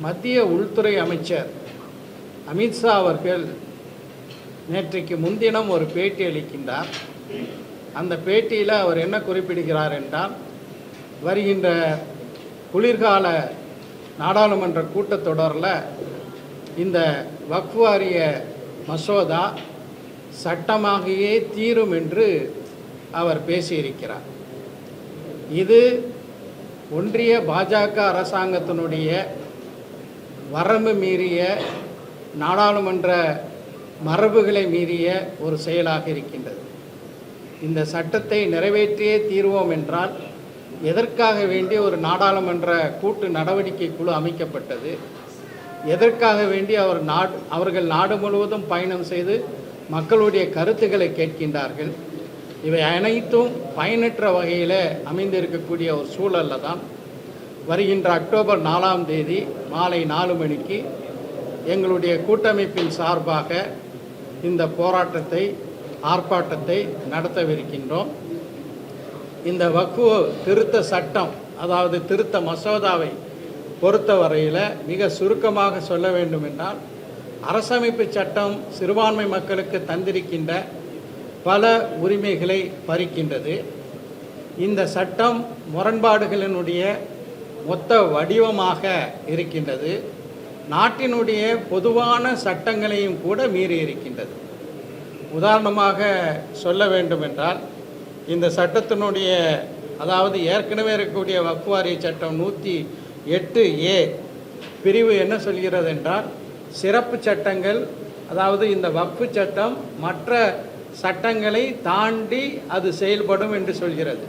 மத்திய உள்துறை அமைச்சர் அமித்ஷா அவர்கள் நேற்றைக்கு முன்தினம் ஒரு பேட்டி அளிக்கின்றார். அந்த பேட்டியில் அவர் என்ன குறிப்பிடுகிறார் என்றால், வருகின்ற குளிர்கால நாடாளுமன்ற கூட்டத்தொடரில் இந்த வக்ஃப் வாரிய மசோதா சட்டமாகவே தீரும் என்று அவர் பேசியிருக்கிறார். இது ஒன்றிய பாஜக அரசாங்கத்தினுடைய வரம்பு மீறிய, நாடாளுமன்ற மரபுகளை மீறிய ஒரு செயலாக இருக்கின்றது. இந்த சட்டத்தை நிறைவேற்றியே தீர்வோம் என்றால் எதற்காக வேண்டிய ஒரு நாடாளுமன்ற கூட்டு நடவடிக்கை குழு அமைக்கப்பட்டது? எதற்காக வேண்டி அவர்கள் நாடு முழுவதும் பயணம் செய்து மக்களுடைய கருத்துக்களை கேட்கின்றார்கள்? இவை அனைத்தும் பயனற்ற வகையில் அமைந்திருக்கக்கூடிய ஒரு சூழலில் தான் வருகின்ற அக்டோபர் 4ஆம் தேதி மாலை 4 மணிக்கு எங்களுடைய கூட்டமைப்பின் சார்பாக இந்த போராட்டத்தை, ஆர்ப்பாட்டத்தை நடத்தவிருக்கின்றோம். இந்த வக்ஃபு திருத்த சட்டம், அதாவது திருத்த மசோதாவை பொறுத்தவரையில் மிக சுருக்கமாக சொல்ல வேண்டும் என்றால், அரசமைப்பு சட்டம் சிறுபான்மை மக்களுக்கு தந்திருக்கின்ற பல உரிமைகளை பறிக்கின்றது. இந்த சட்டம் முரண்பாடுகளினுடைய மொத்த வடிவமாக இருக்கின்றது. நாட்டினுடைய பொதுவான சட்டங்களையும் கூட மீறி இருக்கின்றது. உதாரணமாக சொல்ல வேண்டும் என்றால், இந்த சட்டத்தினுடைய, அதாவது ஏற்கனவே இருக்கக்கூடிய வக்ஃப் வாரிய சட்டம் 108A பிரிவு என்ன சொல்கிறது என்றால், சிறப்பு சட்டங்கள், அதாவது இந்த வக்ஃப் சட்டம் மற்ற சட்டங்களை தாண்டி அது செயல்படும் என்று சொல்கிறது.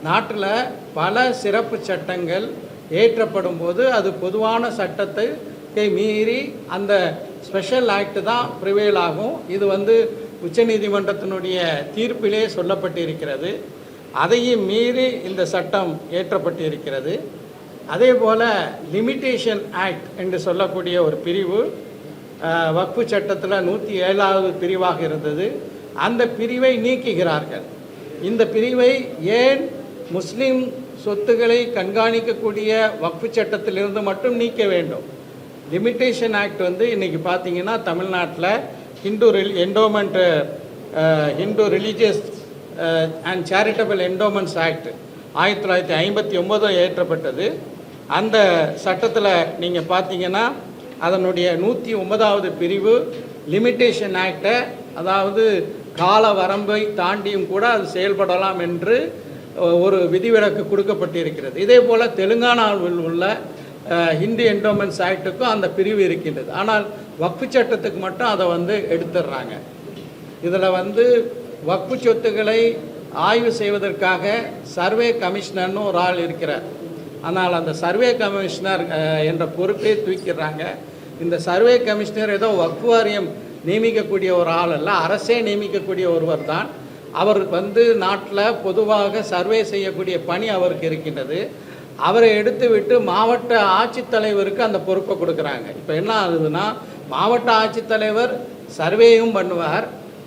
நாட்டில் பல சிறப்பு சட்டங்கள் ஏற்றப்படும் போது அது பொதுவான சட்டத்தை மீறி அந்த ஸ்பெஷல் ஆக்ட் தான் ப்ரிவேல் ஆகும். இது உச்சநீதிமன்றத்தினுடைய தீர்ப்பிலே சொல்லப்பட்டிருக்கிறது. அதையும் மீறி இந்த சட்டம் ஏற்றப்பட்டிருக்கிறது. அதே போல் லிமிட்டேஷன் ஆக்ட் என்று சொல்லக்கூடிய ஒரு பிரிவு வக்ஃபு சட்டத்தில் 107வது பிரிவாக இருந்தது. அந்த பிரிவை நீக்குகிறார்கள். இந்த பிரிவை ஏன் முஸ்லீம் சொத்துக்களை கண்காணிக்கக்கூடிய வக்ஃபு சட்டத்திலிருந்து மட்டும் நீக்க வேண்டும்? லிமிட்டேஷன் ஆக்ட் இன்றைக்கி பார்த்தீங்கன்னா தமிழ்நாட்டில் Hindu religious and charitable endowments act 1959 ஏற்றப்பட்டது. அந்த சட்டத்தில் நீங்கள் பார்த்தீங்கன்னா அதனுடைய 109வது பிரிவு லிமிட்டேஷன் ஆக்டை, அதாவது கால வரம்பை தாண்டியும் கூட அது செயல்படலாம் என்று ஒரு விதிவிலக்கு கொடுக்கப்பட்டிருக்கிறது. இதே போல் தெலுங்கானாவில் உள்ள ஹிந்து என்டோமெண்ட்ஸ் ஆக்டுக்கும் அந்த பிரிவு இருக்கின்றது. ஆனால் வக்ஃபு சட்டத்துக்கு மட்டும் அதை எடுத்துடுறாங்க. இதில் வக்ஃபு சொத்துக்களை ஆய்வு செய்வதற்காக சர்வே கமிஷனர்னு ஒரு ஆள் இருக்கிறார். ஆனால் அந்த சர்வே கமிஷனர் என்ற பொறுப்பே தூக்கிடுறாங்க. இந்த சர்வே கமிஷனர் ஏதோ வக்ஃப் வாரியம் நியமிக்கக்கூடிய ஒரு ஆள் அல்ல, அரசே நியமிக்கக்கூடிய ஒருவர் தான். அவர் நாட்டில் பொதுவாக சர்வே செய்யக்கூடிய பணி அவருக்கு இருக்கின்றது. அவரை எடுத்துவிட்டு மாவட்ட ஆட்சித்தலைவருக்கு அந்த பொறுப்பை கொடுக்குறாங்க. இப்போ என்ன ஆகுதுன்னா, மாவட்ட ஆட்சித்தலைவர் சர்வேயும் பண்ணுவார்.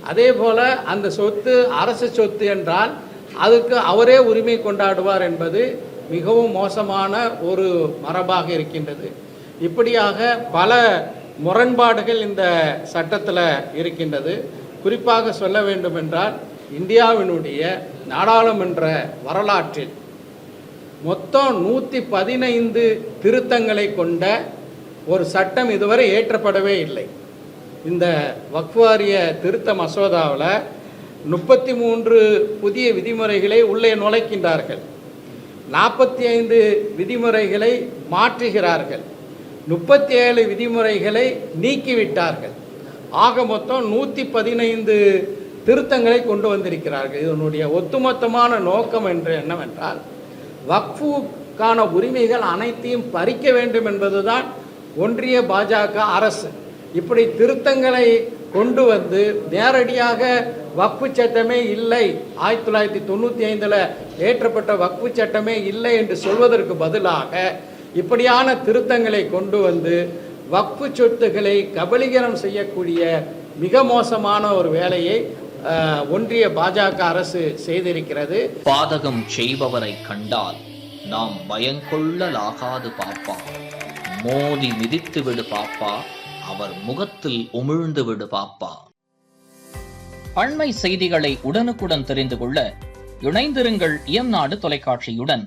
அதே போல் அந்த சொத்து அரசு சொத்து என்றால் அதுக்கு அவரே உரிமை கொண்டாடுவார் என்பது மிகவும் மோசமான ஒரு மரபாக இருக்கின்றது. இப்படியாக பல முரண்பாடுகள் இந்த சட்டத்தில் இருக்கின்றது. குறிப்பாக சொல்ல வேண்டுமென்றால், இந்தியாவினுடைய நாடாளுமன்ற வரலாற்றில் மொத்தம் 115 திருத்தங்களை கொண்ட ஒரு சட்டம் இதுவரை ஏற்றப்படவே இல்லை. இந்த வக்ஃப் வாரிய திருத்த மசோதாவில் 33 புதிய விதிமுறைகளை உள்ளே நுழைக்கின்றார்கள். 45 விதிமுறைகளை மாற்றுகிறார்கள். 37 விதிமுறைகளை நீக்கிவிட்டார்கள். ஆக மொத்தம் 115 திருத்தங்களை கொண்டு வந்திருக்கிறார்கள். இதனுடைய ஒட்டுமொத்தமான நோக்கம் என்னவென்றால், வக்ஃபுக்கான உரிமைகள் அனைத்தையும் பறிக்க வேண்டும் என்பதுதான் ஒன்றிய பாஜக அரசு. இப்படி திருத்தங்களை கொண்டு நேரடியாக வக்ஃபு சட்டமே இல்லை, 1995 ஏற்றப்பட்ட வக்ஃபு சட்டமே இல்லை என்று சொல்வதற்கு பதிலாக இப்படியான திருத்தங்களை கொண்டு வக்ஃபு சொத்துக்களை கபலீகரம் செய்யக்கூடிய மிக மோசமான ஒரு வேலையை ஒன்றிய பாஜக அரசு செய்திருக்கிறது. பாதகம் செய்பவரை கண்டால் நாம் பயங்கொள்ளலாகாது பாப்பா. மோதி மிதித்து விடு பாப்பா, அவர் முகத்தில் உமிழ்ந்து விடு பாப்பா. அண்மை செய்திகளை உடனுக்குடன் தெரிந்து கொள்ள இணைந்திருங்கள் இயம்நாடு தொலைக்காட்சியுடன்.